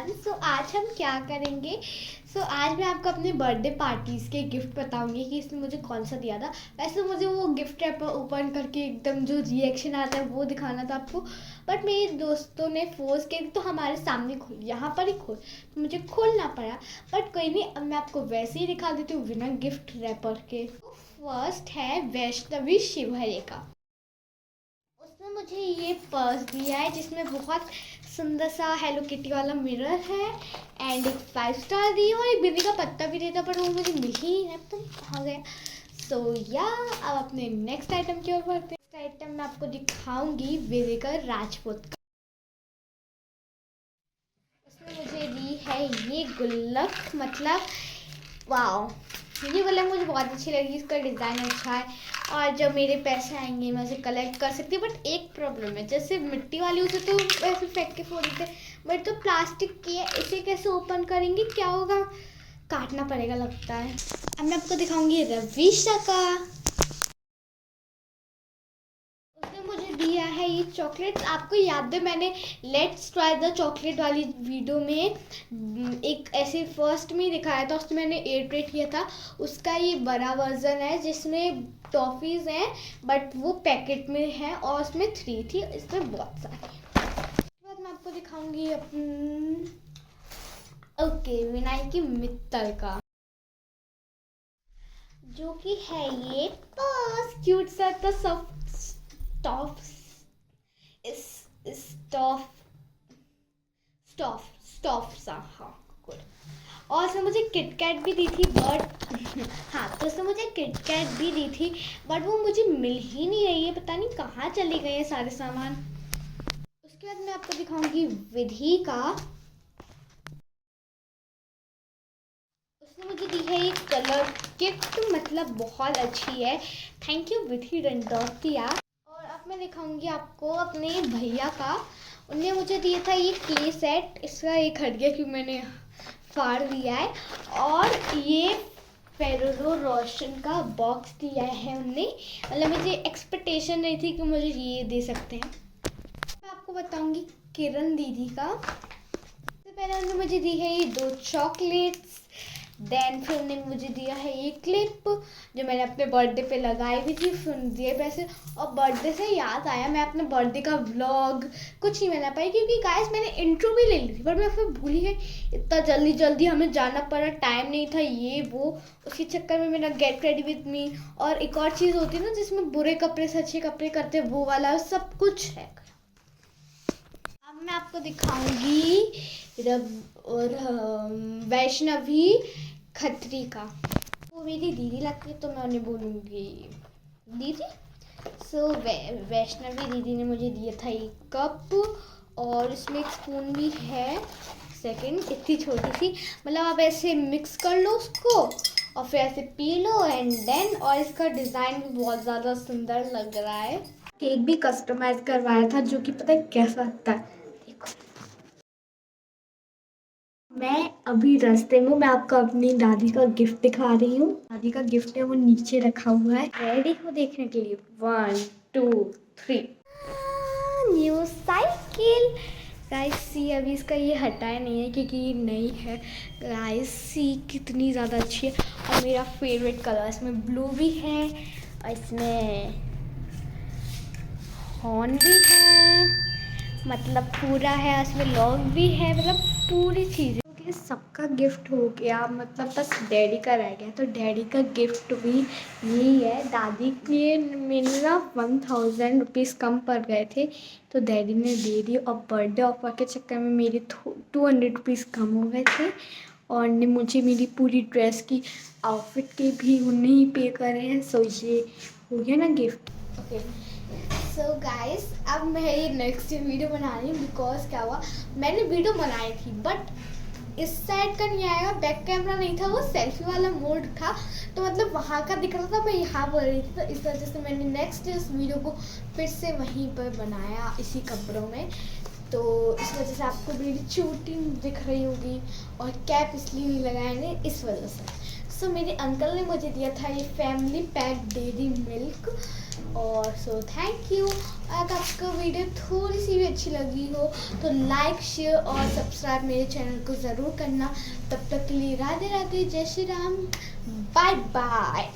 Everyone. सो आज हम क्या करेंगे। आज मैं आपको अपने बर्थडे पार्टीज़ के गिफ्ट बताऊंगी कि इसने मुझे कौन सा दिया था। वैसे मुझे वो गिफ्ट रैपर ओपन करके एकदम जो रिएक्शन आता है वो दिखाना था आपको, बट मेरे दोस्तों ने फोर्स किया तो हमारे सामने खोल, यहाँ पर ही खोल, तो मुझे खोलना पड़ा। बट कोई नहीं, अब मैं आपको वैसे ही दिखा देती हूँ बिना गिफ्ट रैपर के। फर्स्ट है वैष्णवी शिवहरे का। उसने मुझे ये पर्स दिया है जिसमें बहुत सुंदर सा हेलो किटी वाला मिरर है एंड एक 5 स्टार दी है और एक बिजली का पत्ता भी देता, पर वो मुझे मिल ही नहीं, पता नहीं कहाँ गया। अब अपने नेक्स्ट आइटम की ओर बढ़ते हैं। नेक्स्ट आइटम मैं आपको दिखाऊंगी विवेकर राजपूत का। उसने मुझे दी है ये गुल्लक, मतलब वाओ, ये गुल्लक मुझे बहुत अच्छी लगी, इसका डिज़ाइन अच्छा है और जब मेरे पैसे आएंगे मैं उसे कलेक्ट कर सकती हूँ। बट एक प्रॉब्लम है, जैसे मिट्टी वाली उसे तो वैसे फेंक के फोड़ देते, बट तो प्लास्टिक की है, इसे कैसे ओपन करेंगे, क्या होगा, काटना पड़ेगा लगता है। अब मैं आपको दिखाऊंगी रवीशा का। उसने मुझे दिया है ये चॉकलेट। आपको याद है मैंने लेट्स ट्राई द चॉकलेट वाली वीडियो में एक ऐसे फर्स्ट में ही दिखाया था, उसमें मैंने एयर ट्रेट किया था। उसका ये बड़ा वर्जन है जिसमें टॉफीज हैं बट वो पैकेट में है और उसमें 3 थी, इसमें बहुत सारी। उसके बाद मैं आपको दिखाऊंगी ओके विनायकी मित्तल का, जो कि है ये पर्स, क्यूट सा था, सब स्टॉफ स्टॉफ स्टॉफ स्टॉफ सा, हाँ गुड। और उसने मुझे किटकैट भी दी थी बट हाँ, तो उसने मुझे किटकैट भी दी थी बट वो मुझे मिल ही नहीं रही है, पता नहीं कहाँ चले गए हैं सारे सामान। उसके बाद मैं आपको दिखाऊंगी विधि का। उसने मुझे दी है ये कलर किट, मतलब बहुत अच्छी है, थैंक यू विधि रंडौतिया। और अब मैं दिखाऊंगी आपको अपने भैया का। उनने मुझे दिया था ये क्ले सेट, इसका एक हट गया क्योंकि मैंने फाड़ दिया है, और ये फेरेरो रोशन का बॉक्स दिया है उनने, मतलब मुझे एक्सपेक्टेशन नहीं थी कि मुझे ये दे सकते हैं। मैं आपको बताऊंगी किरण दीदी का। सबसे पहले उन्होंने मुझे दी है ये 2 चॉकलेट्स, देन फिर उन्होंने मुझे दिया है ये क्लिप जो मैंने अपने बर्थडे पे लगाई हुई थी, फिर दिए पैसे। और बर्थडे से याद आया, मैं अपने बर्थडे का व्लॉग कुछ नहीं बना पाई क्योंकि गाइस मैंने इंट्रो भी ले ली थी पर मैं फिर भूल ही गई, इतना जल्दी जल्दी हमें जाना पड़ा, टाइम नहीं था ये वो, उसके चक्कर में मेरा गेट रेडी विथ मी। और एक और चीज़ होती है ना जिसमें बुरे कपड़े से अच्छे कपड़े करते, वो वाला सब कुछ है। अब मैं आपको दिखाऊंगी वैष्णवी खत्री का। वो मेरी दीदी लगती है तो मैं उन्हें बोलूँगी दीदी। वैष्णवी दीदी ने मुझे दिया था एक कप और इसमें एक स्पून भी है, सेकंड इतनी छोटी सी, मतलब आप ऐसे मिक्स कर लो उसको और फिर ऐसे पी लो एंड देन। और इसका डिज़ाइन भी बहुत ज़्यादा सुंदर लग रहा है। केक भी कस्टमाइज करवाया था जो कि पता है कैसा लगता है, मैं अभी रास्ते में, मैं आपको अपनी दादी का गिफ्ट दिखा रही हूँ। दादी का गिफ्ट है वो नीचे रखा हुआ है, रेडी हो देखने के लिए, 1 2 3। न्यू साइकिल गाइस सी, अभी इसका ये हटाया नहीं है क्योंकि ये नई है। गाइस सी कितनी ज़्यादा अच्छी है और मेरा फेवरेट कलर, इसमें ब्लू भी है और इसमें हॉर्न भी है, मतलब पूरा है, उसमें लॉक भी है, मतलब पूरी चीज़। सबका गिफ्ट हो गया, मतलब बस डैडी का रह गया, तो डैडी का गिफ्ट भी यही है। दादी के मेरे ना 1000 रुपीज़ कम पड़ गए थे तो डैडी ने दे दी, और बर्थडे ऑफर के चक्कर में मेरे 200 रुपीज़ कम हो गए थे और ने मुझे मेरी पूरी ड्रेस की आउटफिट के भी उन्हें ही पे करे हैं। सो ये हो गया ना गिफ्ट। ओके सो गाइस, अब मैं ये नेक्स्ट वीडियो बना रही हूँ बिकॉज क्या हुआ, मैंने वीडियो बनाई थी बट इस साइड का नहीं आएगा, बैक कैमरा नहीं था, वो सेल्फी वाला मोड था, तो मतलब वहाँ का दिख रहा था, मैं यहाँ बोल रही थी, तो इस वजह से मैंने नेक्स्ट इस वीडियो को फिर से वहीं पर बनाया इसी कपड़ों में। तो इस वजह से आपको मेरी चोटी दिख रही होगी और कैप इसलिए नहीं लगाया ने, इस वजह से। सो मेरे अंकल ने मुझे दिया था ये फैमिली पैक डेयरी मिल्क, और सो थैंक यू। अगर आपको वीडियो थोड़ी सी भी अच्छी लगी हो तो लाइक शेयर और सब्सक्राइब मेरे चैनल को ज़रूर करना। तब तक के लिए राधे राधे, जय श्री राम, बाय बाय।